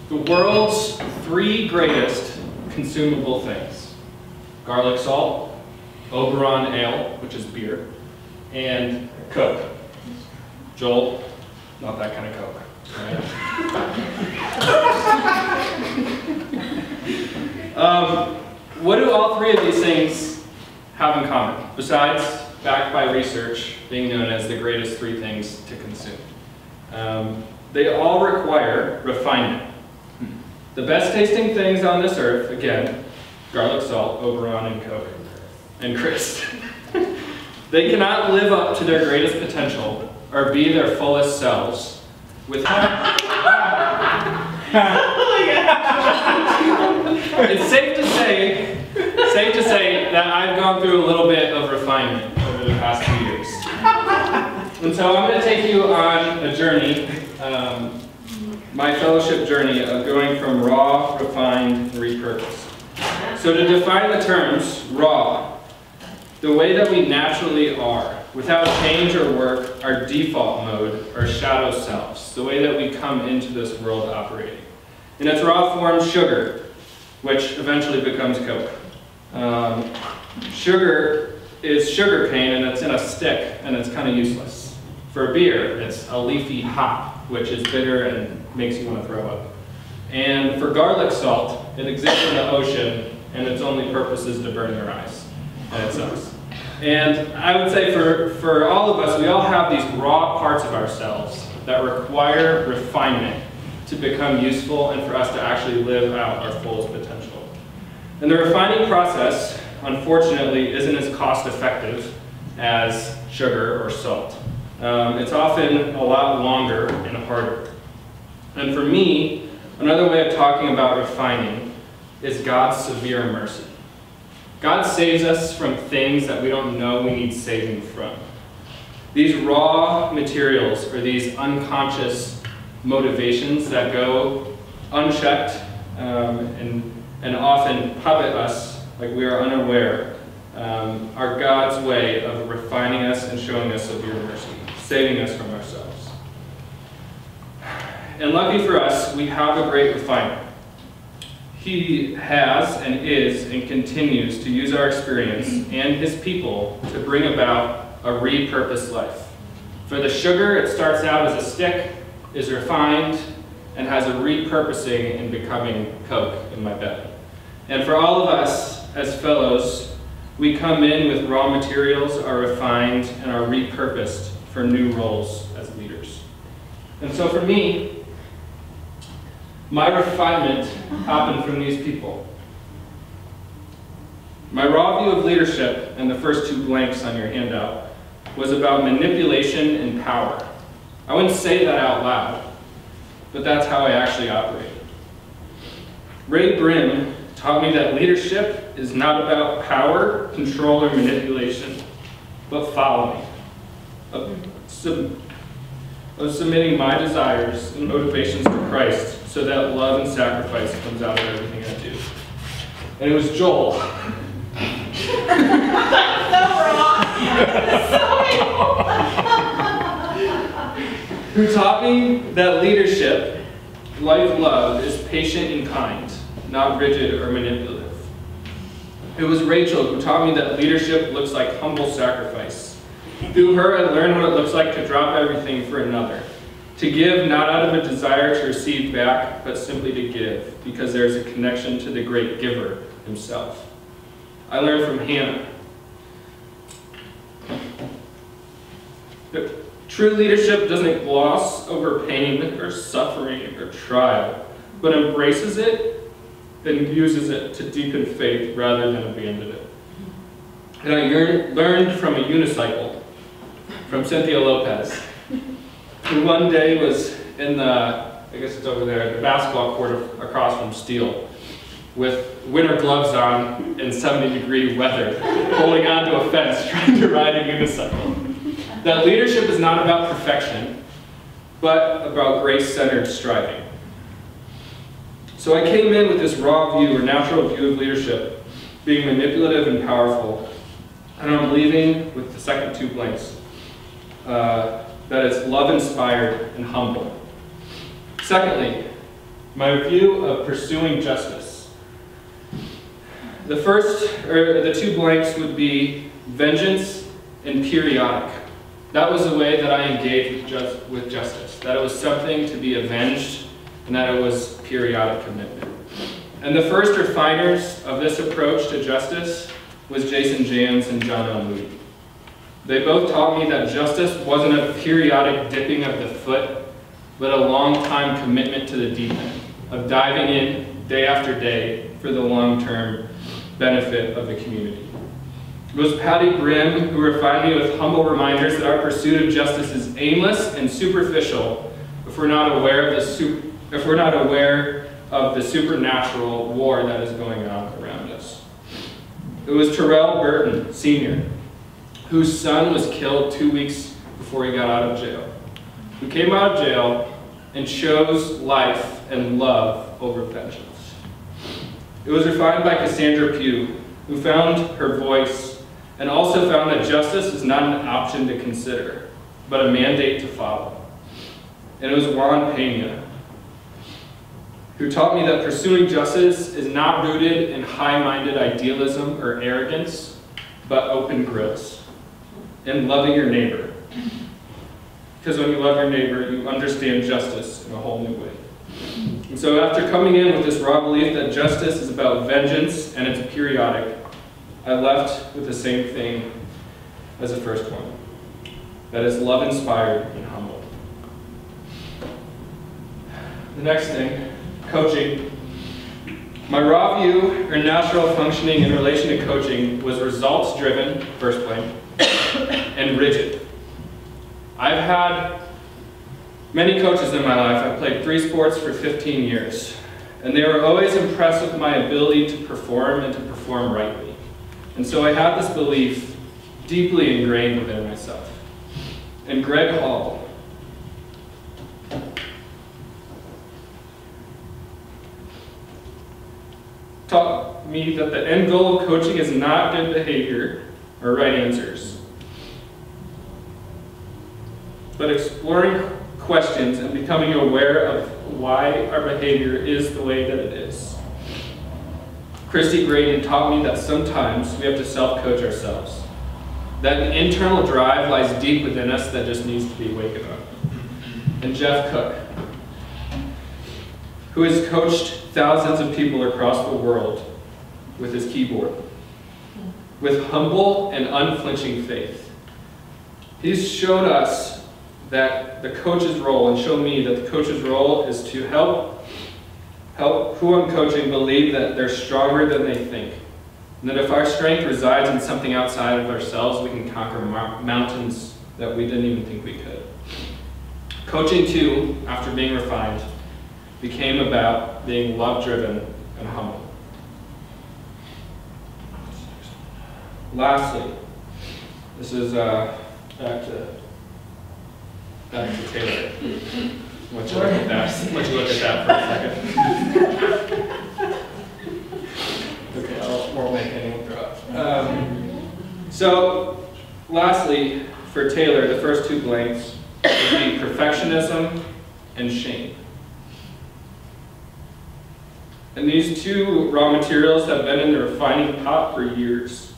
The world's 3 greatest consumable things: garlic salt, Oberon ale, which is beer, and Coke. Joel, not that kind of Coke. Right? What do all 3 of these things have in common, besides, backed by research, being known as the greatest 3 things to consume? They all require refinement. The best tasting things on this earth, again, garlic salt, Oberon, and Coke, and Chris. They cannot live up to their greatest potential or be their fullest selves without... It's safe to say that I've gone through a little bit of refinement over the past few years. And so I'm going to take you on a journey, my fellowship journey of going from raw, refined, and repurposed. So to define the terms, raw, the way that we naturally are, without change or work, our default mode, our shadow selves, the way that we come into this world operating. In its raw form, sugar, which eventually becomes Coke. Sugar is sugar cane, and it's in a stick, and it's kind of useless. For beer, it's a leafy hop, which is bitter and makes you want to throw up. And for garlic salt, it exists in the ocean, and its only purpose is to burn your eyes, and it sucks. And I would say for all of us, we all have these raw parts of ourselves that require refinement to become useful and for us to actually live out our fullest potential. And the refining process, unfortunately, isn't as cost effective as sugar or salt. It's often a lot longer and harder. And for me, another way of talking about refining is God's severe mercy. God saves us from things that we don't know we need saving from. These raw materials, or these unconscious motivations that go unchecked and often puppet us like we are unaware, are God's way of refining us and showing us severe mercy, saving us from ourselves. And lucky for us, we have a great refiner. He has and is and continues to use our experience and his people to bring about a repurposed life. For the sugar, it starts out as a stick, is refined, and has a repurposing in becoming Coke in my belly. And for all of us as fellows, we come in with raw materials, are refined, and are repurposed for new roles as leaders. And so for me, my refinement happened from these people. My raw view of leadership, and the first 2 blanks on your handout, was about manipulation and power. I wouldn't say that out loud, but that's how I actually operated. Ray Brim taught me that leadership is not about power, control, or manipulation, but following, of submitting my desires and motivations to Christ so that love and sacrifice comes out of everything I do. And it was Joel. Who taught me that leadership, like love, is patient and kind, not rigid or manipulative. It was Rachel who taught me that leadership looks like humble sacrifice. Through her, I learned what it looks like to drop everything for another. To give not out of a desire to receive back, but simply to give, because there is a connection to the great giver himself. I learned from Hannah. True leadership doesn't gloss over pain or suffering or trial, but embraces it and uses it to deepen faith rather than abandon it. And I learned from a unicycle, from Cynthia Lopez, who one day was in the, I guess it's over there, the basketball court across from Steele, with winter gloves on in 70-degree weather, holding onto a fence, trying to ride a unicycle. That leadership is not about perfection, but about grace-centered striving. So I came in with this raw view, or natural view of leadership, being manipulative and powerful, and I'm leaving with the second 2 blanks, that it's love-inspired and humble. Secondly, My review of pursuing justice. The two blanks would be vengeance and periodic. That was the way that I engaged with justice, that it was something to be avenged and that it was periodic commitment. And the first refiners of this approach to justice was Jason Jans and John L. Moody. They both taught me that justice wasn't a periodic dipping of the foot, but a long-time commitment to the deep end, of diving in day after day for the long-term benefit of the community. It was Patty Grimm who refined me with humble reminders that our pursuit of justice is aimless and superficial if we're not aware of the supernatural war that is going on around us. It was Terrell Burton, Sr., whose son was killed 2 weeks before he got out of jail, who came out of jail and chose life and love over vengeance. It was refined by Cassandra Pugh, who found her voice and also found that justice is not an option to consider, but a mandate to follow. And it was Juan Pena, who taught me that pursuing justice is not rooted in high-minded idealism or arrogance, but open grills, and loving your neighbor. Because when you love your neighbor, you understand justice in a whole new way. And so after coming in with this raw belief that justice is about vengeance and it's periodic, I left with the same thing as the first one, that is love-inspired and humble. The next thing, coaching. My raw view or natural functioning in relation to coaching was results-driven, first blank, and rigid. I've had many coaches in my life. I've played 3 sports for 15 years, and they were always impressed with my ability to perform and to perform rightly. And so I had this belief deeply ingrained within myself. And Greg Hall taught me that the end goal of coaching is not good behavior or right answers, but exploring questions and becoming aware of why our behavior is the way that it is. Christy Graydon taught me that sometimes we have to self-coach ourselves, that an internal drive lies deep within us that just needs to be wakened up. And Jeff Cook, who has coached thousands of people across the world with his keyboard, with humble and unflinching faith. He's showed us that the coach's role, and showed me that the coach's role is to help who I'm coaching believe that they're stronger than they think. And that if our strength resides in something outside of ourselves, we can conquer mountains that we didn't even think we could. Coaching too, after being refined, became about being love-driven and humble. Lastly, this is back to Taylor. Why don't you look at that? Why don't you look at that for a second? Okay, I won't make anyone throw up. So, lastly, for Taylor, the first 2 blanks would be perfectionism and shame. And these 2 raw materials have been in the refining pot for years.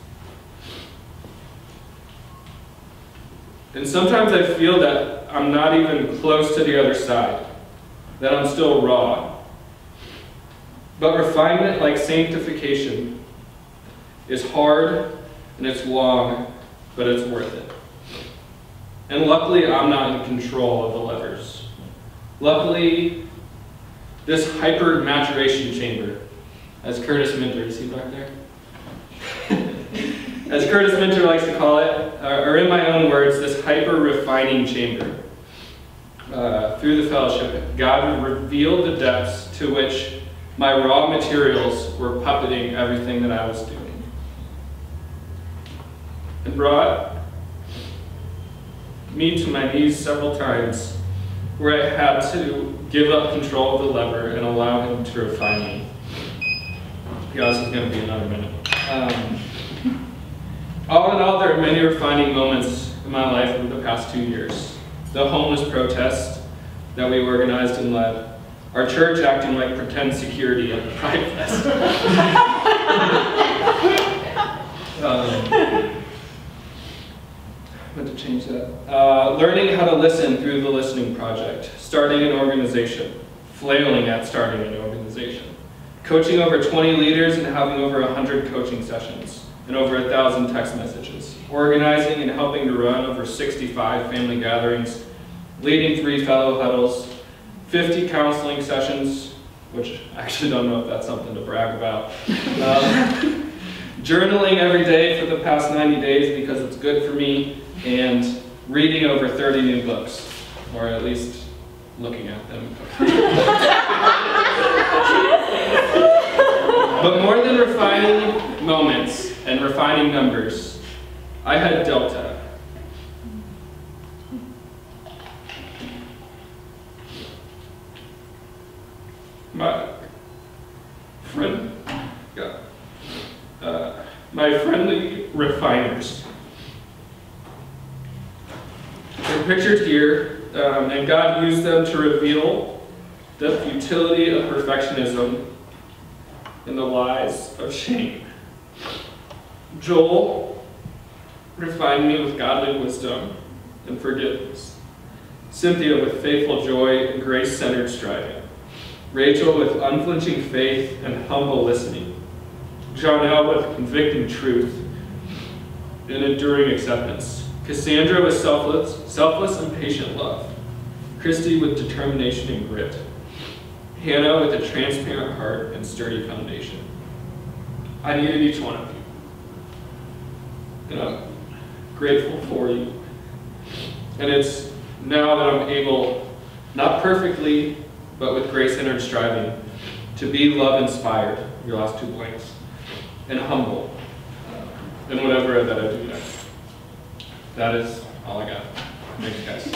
And sometimes I feel that I'm not even close to the other side, that I'm still raw. But refinement, like sanctification, is hard and it's long, but it's worth it. And luckily, I'm not in control of the levers. Luckily, this hyper-maturation chamber, as Curtis Minter, is he back there? As Curtis Minter likes to call it, or in my own words, this hyper-refining chamber. Through the fellowship, God revealed the depths to which my raw materials were puppeting everything that I was doing. And brought me to my knees several times where I had to give up control of the lever and allow him to refine me. Yeah, this is going to be another minute. All in all, there are many refining moments in my life over the past 2 years. The homeless protest that we organized and led, Our church acting like pretend security at the Pride Fest. I meant to change that. Learning how to listen through the Listening Project. Starting an organization. Flailing at starting an organization. Coaching over 20 leaders and having over 100 coaching sessions and over 1,000 text messages. Organizing and helping to run over 65 family gatherings. Leading 3 fellow huddles. 50 counseling sessions, which I actually don't know if that's something to brag about. Journaling every day for the past 90 days because it's good for me, and reading over 30 new books, or at least looking at them. But more than refining moments and refining numbers, I had Delta. My friendly refiners. They're pictured here, and God used them to reveal the futility of perfectionism and the lies of shame. Joel refined me with godly wisdom and forgiveness. Cynthia with faithful joy and grace-centered striving. Rachel with unflinching faith and humble listening. Jonelle with convicting truth and enduring acceptance. Cassandra with selfless and patient love. Christy with determination and grit. Hannah with a transparent heart and sturdy foundation. I needed each one of you. And I'm grateful for you. And it's now that I'm able, not perfectly, but with grace-centered striving, to be love-inspired, your last 2 blanks, and humble, in whatever that I do next. That is all I got. Thanks, guys.